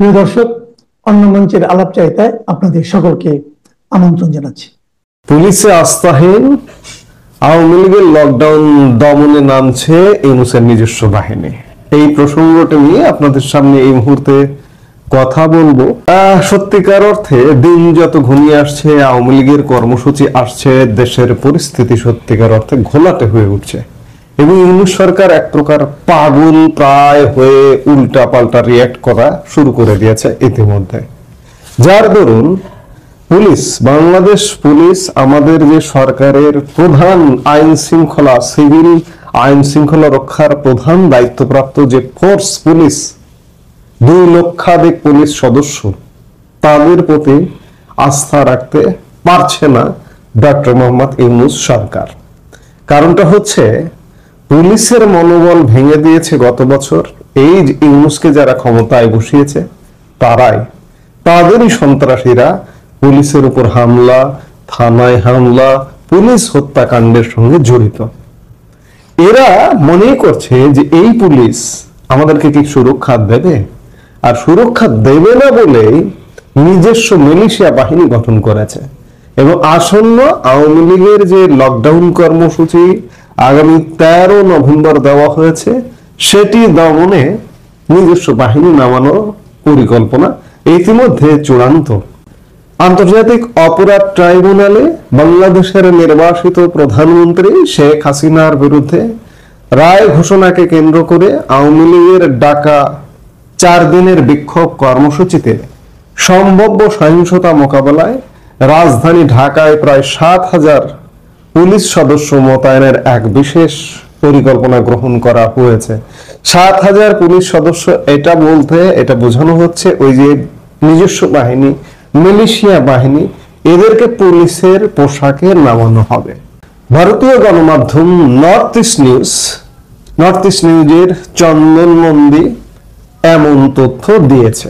প্রিয় দর্শক, অন্য মঞ্চের আলাপচারিতায় আপনাদের সকলকে আমন্ত্রণ জানাচ্ছি। পুলিশে আস্থাহীন, আওয়ামী লীগের লকডাউন দমনে নামছে ইউনূসের নিজস্ব বাহিনী। এই প্রসঙ্গটি নিয়ে আপনাদের সামনে এই মুহূর্তে কথা বলবো। সত্যিকার অর্থে দিন যত ঘনিয়ে আসছে, আওয়ামী লীগের কর্মসূচি আসছে, দেশের পরিস্থিতি সত্যিকার অর্থে ঘোলাটে হয়ে উঠছে এবং ইউনূস সরকার এক প্রকার পাগল প্রায় হয়ে উল্টা পাল্টা রিয়াক্ট করা শুরু করে দিয়েছে ইতিমধ্যে। যার দরুন পুলিশ, বাংলাদেশ পুলিশ, আমাদের যে সরকারের প্রধান আইন শৃঙ্খলা, সিভিল আইন শৃঙ্খলা রক্ষার প্রধান দায়িত্বপ্রাপ্ত যে ফোর্স পুলিশ, 2 লক্ষাধিক পুলিশ সদস্য, তাদের প্রতি আস্থা রাখতে পারছে না ডক্টর মোহাম্মদ ইউনূস সরকার। কারণটা হচ্ছে, পুলিশের মনোবল ভেঙে দিয়েছে গত বছর এই ইউনূসকে যারা ক্ষমতায় বসিয়েছে তারাই, তাদেরই সন্ত্রাসীরা পুলিশের উপর হামলা, থানায় হামলা, পুলিশ হত্যাকাণ্ডের সঙ্গে জড়িত। এরা মনে করছে যে এই পুলিশ আমাদেরকে কি সুরক্ষা দেবে, আর সুরক্ষা দেবে না বলে নিজস্ব মিলিশিয়া বাহিনী গঠন করেছে এবং আসন্ন আওয়ামী লীগের যে লকডাউন কর্মসূচি আগামী 13 নভেম্বর দেওয়া হয়েছে, সেটি দমনে নিজস্ব বাহিনী নামানোর পরিকল্পনা ইতিমধ্যে চূড়ান্ত। আন্তর্জাতিক অপরাধ ট্রাইব্যুনালে বাংলাদেশের নির্বাসিত প্রধানমন্ত্রী শেখ হাসিনার বিরুদ্ধে রায় ঘোষণাকে কেন্দ্র করে আওয়ামী লীগের ডাকা 4 দিনের বিক্ষোভ কর্মসূচিতে সম্ভাব্য সহিংসতা মোকাবেলায় রাজধানী ঢাকায় প্রায় 7,000 পুলিশ সদস্য মোতায়েনের এক বিশেষ পরিকল্পনা গ্রহণ করা হয়েছে। 7,000 পুলিশ সদস্য, এটা বলতে এটা বোঝানো হচ্ছে ওই যে নিজস্ব বাহিনী, মিলিশিয়া বাহিনী, এদেরকে পুলিশের পোশাকে নামানো হবে। ভারতীয় গণমাধ্যম নর্থ ইস্ট নিউজের চন্দন নন্দী এমন তথ্য দিয়েছে।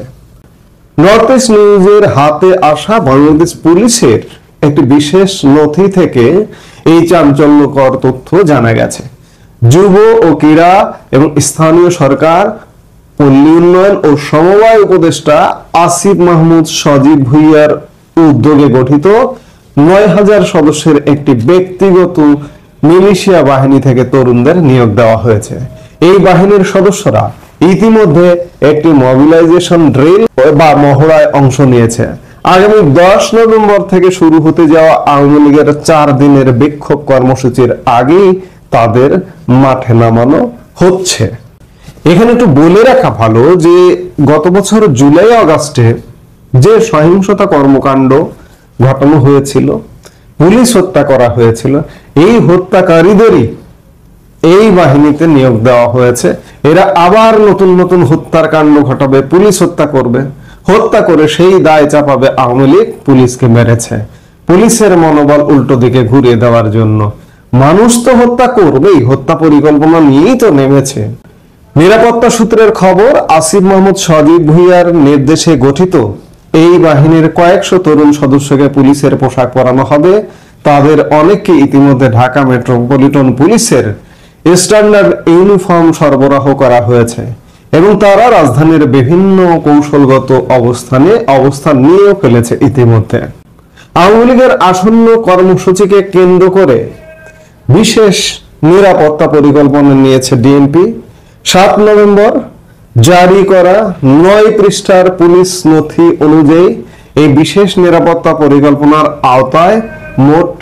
নর্থ ইস্ট নিউজের হাতে আসা বাংলাদেশ পুলিশের একটি বিশেষ নথি থেকে এই চাঞ্চল্যকর তথ্য জানা গেছে। যুব ও ক্রীড়া এবং স্থানীয় সরকার, পল্লী উন্নয়ন ও সমবায় উপদেষ্টা আসিফ মাহমুদ সজীব ভুইয়ার উদ্যোগে গঠিত 9,000 সদস্যের একটি ব্যক্তিগত মিলিশিয়া বাহিনী থেকে তরুণদের নিয়োগ দেওয়া হয়েছে। এই বাহিনীর সদস্যরা ইতিমধ্যে একটি মোবিলাইজেশন ড্রিল বা মহড়ায় অংশ নিয়েছে। আগামী 10 নভেম্বর থেকে শুরু হতে যাওয়া আওয়ামী লীগের 4 দিনের বিক্ষোভ কর্মসূচির আগেই তাদের মাঠে নামানো হচ্ছে। এখানে একটু বলে রাখা ভালো যে গত বছর জুলাই আগস্টে যে সহিংসতা কর্মকাণ্ড ঘটানো হয়েছিল, পুলিশ হত্যা করা হয়েছিল, এই হত্যাকারীদেরই এই বাহিনীতে নিয়োগ দেওয়া হয়েছে। এরা আবার নতুন নতুন হত্যার কাণ্ড ঘটাবে, পুলিশ হত্যা করবে, হত্যা করে সেই দায় চাপাবে আওয়ামী লীগ পুলিশকে মেরেছে। পুলিশের মনোবল উল্টো দিকে ঘুরিয়ে দেওয়ার জন্য মানুষ তো হত্যা করবেই, হত্যা পরিকল্পনা নিয়েই তো নেমেছে। নিরাপত্তা সূত্রের খবর, আসিফ মাহমুদ সজীব ভুইয়ার নির্দেশে গঠিত এই বাহিনীর কয়েকশো তরুণ সদস্যকে পুলিশের পোশাক পরানো হবে। তাদের অনেককে ইতিমধ্যে ঢাকা মেট্রোপলিটন পুলিশের স্ট্যান্ডার্ড ইউনিফর্ম সরবরাহ করা হয়েছে এবং তারা রাজধানীর বিভিন্ন কৌশলগত অবস্থান নিয়েও ফেলেছে ইতিমধ্যে। আওয়ামী লীগের আসন্ন কর্মসূচিকে কেন্দ্র করে বিশেষ নিরাপত্তা পরিকল্পনা নিয়েছে ডিএমপি। 7 নভেম্বর জারি করা 9 পৃষ্ঠার পুলিশ নথি অনুযায়ী এই বিশেষ নিরাপত্তা পরিকল্পনার আওতায় মোট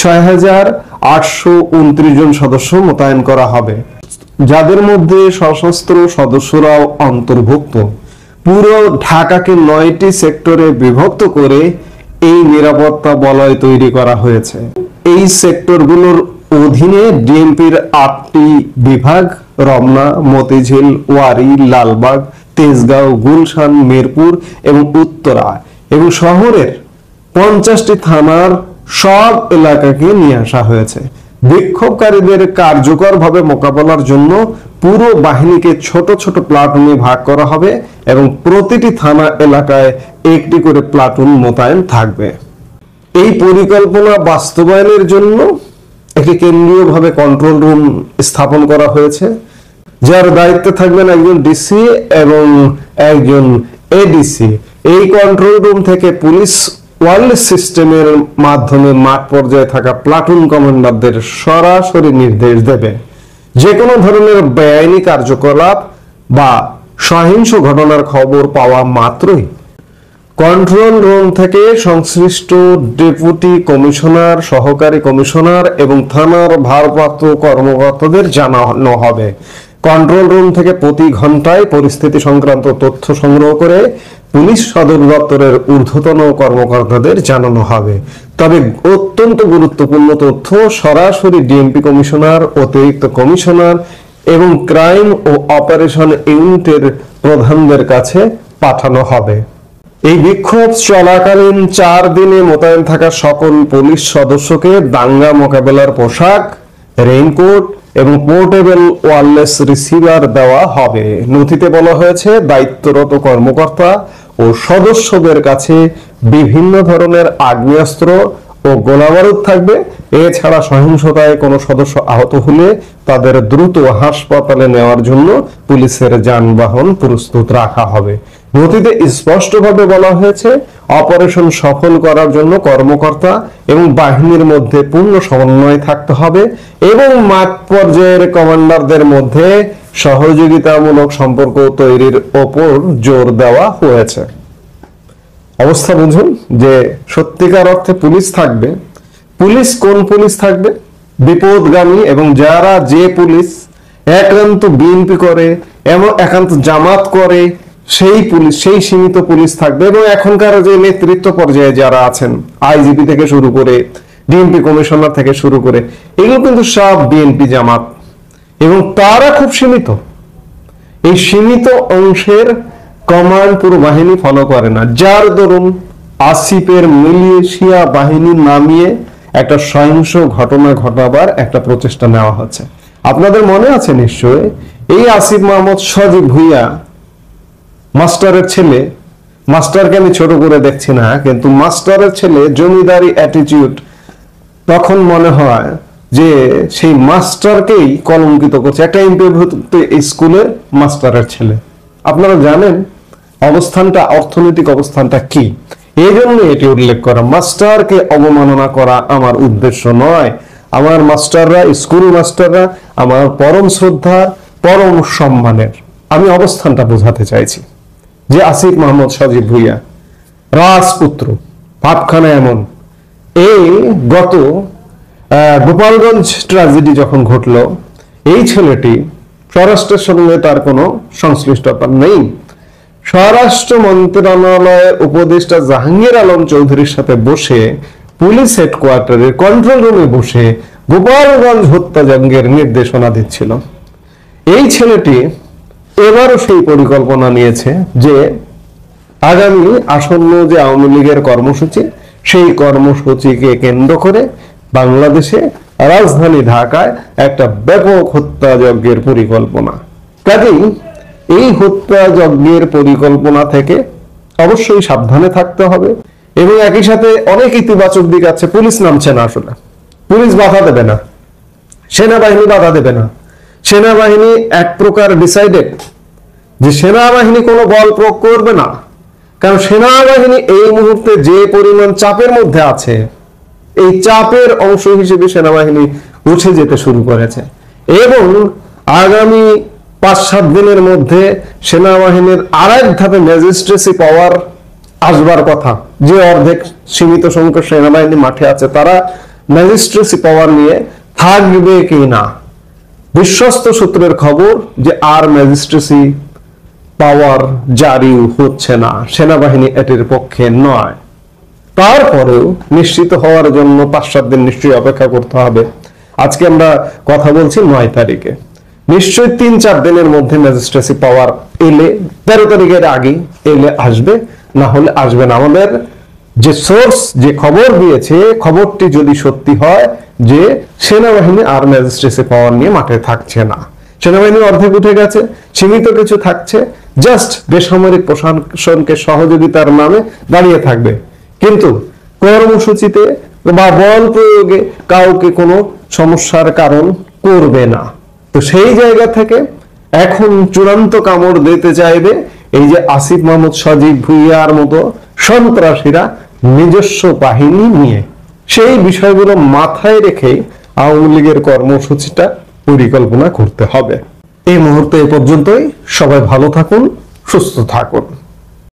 6,829 জন সদস্য মোতায়েন করা হবে, যাদের মধ্যে সশস্ত্র সদস্যরাও অন্তর্ভুক্ত। পুরো ঢাকাকে 9টি সেক্টরে বিভক্ত করে এই নিরাপত্তা বলয় তৈরি করা হয়েছে। এই সেক্টরগুলোর অধীনে ডিএমপির 8টি বিভাগ, রমনা, মতিঝিল, ওয়ারী, লালবাগ, তেজগাঁও, গুলশান, মিরপুর এবং উত্তরা এবং শহরের 50টি থানার সব এলাকাকে নিয়ে আসা হয়েছে। বিক্ষোভকারীদের কার্যকরভাবে মোকাবেলার জন্য পুরো বাহিনীকে ছোট ছোট প্লাটুনে ভাগ করা হবে এবং প্রতিটি থানা এলাকায় একটি করে প্লাটুন মোতায়েন থাকবে। এই পরিকল্পনা বাস্তবায়নের জন্য একটি কেন্দ্রীয়ভাবে কন্ট্রোল রুম স্থাপন করা হয়েছে, যার দায়িত্বে থাকবেন একজন ডিসি এবং একজন এডিসি, এই কন্ট্রোল রুম থেকে পুলিশ ওয়ারলেস সিস্টেমের মাধ্যমে মাঠ পর্যায়ে থাকা প্লাটুন কমান্ডারদের সরাসরি নির্দেশ দেবে যে কোনো ধরনের বেআইনি কার্যকলাপ বা সহিংস ঘটনার খবর পাওয়া মাত্রই কন্ট্রোল রুম থেকে সংশ্লিষ্ট ডেপুটি কমিশনার, সহকারী কমিশনার এবং থানার ভারপ্রাপ্ত কর্মকর্তাদের জানানো হবে। কন্ট্রোল রুম থেকে প্রতি ঘন্টায় পরিস্থিতি সংক্রান্ত তথ্য সংগ্রহ করে পুলিশ সদর দপ্তরের ঊর্ধ্বতন কর্মকর্তাদের জানানো হবে। তবে অত্যন্ত গুরুত্বপূর্ণ তথ্য সরাসরি ডিএমপি কমিশনার, অতিরিক্ত কমিশনার এবং ক্রাইম ও অপারেশন ইউনিটের প্রধানদের কাছে পাঠানো হবে। এই বিক্ষোভ চলাকালীন 4 দিনে মোতায়েন থাকা সকল পুলিশ সদস্যকে দাঙ্গা মোকাবেলার পোশাক, রেইনকোট এবং পোর্টেবল ওয়্যারলেস রিসিভার দেওয়া হবে। নথিতে বলা হয়েছে দায়িত্বরত কর্মকর্তা ও সদস্যদের কাছে বিভিন্ন ধরনের আগ্নেয়াস্ত্র ও গোলাবারুদ থাকবে। এছাড়া সহিংসতায় কোনো সদস্য আহত হলে তাদের দ্রুত হাসপাতালে নেওয়ার জন্য পুলিশের যানবাহন প্রস্তুত রাখা হবে। নথিতে স্পষ্টভাবে বলা হয়েছে অপারেশন সফল করার জন্য কর্মকর্তা এবং বাহিনীর মধ্যে পূর্ণ সমন্বয় থাকতে হবে এবং মাঠ পর্যায়ের কমান্ডারদের মধ্যে সহযোগিতামূলক সম্পর্ক তৈরির ওপর জোর দেওয়া হয়েছে। অবস্থা বুঝুন যে সত্যিকার অর্থে পুলিশ থাকবে। পুলিশ কোন পুলিশ থাকবে? বিপদগামী এবং যারা যে পুলিশ একান্ত বিএনপি করে এবং একান্ত জামাত করে সেই পুলিশ, সেই সীমিত পুলিশ থাকবে। এবং এখনকার যে নেতৃত্ব পর্যায়ে যারা আছেন, আইজিপি থেকে শুরু করে ডিএমপি কমিশনার থেকে শুরু করে, এগুলো কিন্তু সব বিএনপি জামাত এবং তারা খুব সীমিত। এই সীমিত অংশের কমান্ড পুরো বাহিনী ফলো করে না, যার দরুন আসিফের মিলিশিয়া বাহিনী নামিয়ে একটা সহিংস ঘটনা ঘটাবার একটা প্রচেষ্টা নেওয়া হচ্ছে। আপনাদের মনে আছে নিশ্চয়, এই আসিফ মাহমুদ সজীব ভুইয়া মাস্টারের ছেলে, মাস্টারকে আমি ছোট করে দেখছি না, কিন্তু মাস্টারের ছেলে জমিদারি অ্যাটিটিউড, তখন মনে হয় যে সেই মাস্টারকেই কলঙ্কিত করছে, একটা এমপিভুক্ত স্কুলের মাস্টারের ছেলে। আপনারা জানেন অবস্থানটা, অর্থনৈতিক অবস্থানটা কি, এই জন্য এটি উল্লেখ করা। মাস্টারকে অবমাননা করা আমার উদ্দেশ্য নয়। আমার মাস্টাররা, স্কুল মাস্টাররা আমার পরম শ্রদ্ধা, পরম সম্মানের। আমি অবস্থানটা বোঝাতে চাইছি যে আসিফ মাহমুদ সজীব ভুইয়া রাজপুত্র, ভাবখানা এমন। এই গত গোপালগঞ্জ ট্র্যাজেডি যখন ঘটলো, এই ছেলেটি স্বরাষ্ট্রের সঙ্গে তার কোনো সংশ্লিষ্টতা নেই। স্বরাষ্ট্র মন্ত্রণালয়ের উপদেষ্টা জাহাঙ্গীর আলম চৌধুরীর সাথে বসে পুলিশ হেডকোয়ার্টারের কন্ট্রোল রুমে বসে গোপালগঞ্জ হত্যাযজ্ঞের নির্দেশনা দিচ্ছিল। এই ছেলেটি এবারও সেই পরিকল্পনা নিয়েছে যে আগামী আসন্ন যে আওয়ামী লীগের কর্মসূচি, সেই কর্মসূচিকে কেন্দ্র করে বাংলাদেশে রাজধানী ঢাকায় একটা ব্যাপক হত্যাযজ্ঞের পরিকল্পনা। কাজেই এই হত্যাযজ্ঞের পরিকল্পনা থেকে অবশ্যই সাবধানে থাকতে হবে এবং একই সাথে অনেক ইতিবাচক দিক আছে। পুলিশ নামছে না, আসলে পুলিশ বাধা দেবে না, সেনাবাহিনী বাধা দেবে না। সেনাবাহিনী এক প্রকার ডিসাইডেড যে সেনাবাহিনী কোনো বল প্রয়োগ করবে না, কারণ সেনাবাহিনী এই মুহূর্তে যে পরিমাণ চাপের মধ্যে আছে, এই চাপের অংশ হিসেবে সেনাবাহিনী উঠে যেতে শুরু করেছে এবং আগামী 5-7 দিনের মধ্যে সেনাবাহিনীর আরেক ধাপে ম্যাজিস্ট্রেসি পাওয়ার আসবার কথা। যে অর্ধেক সীমিত সংখ্যক সেনাবাহিনী মাঠে আছে, তারা ম্যাজিস্ট্রেসি পাওয়ার নিয়ে থাকবে কি না। বিশ্বস্ত সূত্রের খবর যে আর ম্যাজিস্ট্রেসি পাওয়ার জারি হচ্ছে না, সেনাবাহিনী এটির পক্ষে নয়। তারপরেও নিশ্চিত হওয়ার জন্য 5-7 দিন নিশ্চয়ই অপেক্ষা করতে হবে। আজকে আমরা কথা বলছি 9 তারিখে, নিশ্চয়ই 3-4 দিনের মধ্যে ম্যাজিস্ট্রেসি পাওয়ার এলে, 13 তারিখের আগে এলে আসবে, না হলে আসবে না। আমাদের যে সোর্স যে খবর দিয়েছে, খবরটি যদি সত্যি হয় যে সেনাবাহিনী আর ম্যাজিস্ট্রেসি পাওয়ার নিয়ে মাঠে থাকছে না, সেনাবাহিনী অর্ধেক উঠে গেছে, সীমিত কিছু থাকছে, জাস্ট বেসামরিক প্রশাসনকে সহযোগিতার নামে দাঁড়িয়ে থাকবে, কিন্তু কর্মসূচিতে বা বল প্রয়োগে কাউকে কোনো সমস্যার কারণ করবে না। তো সেই জায়গা থেকে এখন চূড়ান্ত কামড় দিতে চাইবে এই যে আসিফ মাহমুদ সজীব ভুইয়ার মতো সন্ত্রাসীরা নিজস্ব বাহিনী নিয়ে, সেই বিষয়গুলো মাথায় রেখে আওয়ামী লীগের কর্মসূচিটা পরিকল্পনা করতে হবে। এই মুহূর্তে এ পর্যন্তই। সবাই ভালো থাকুন, সুস্থ থাকুন।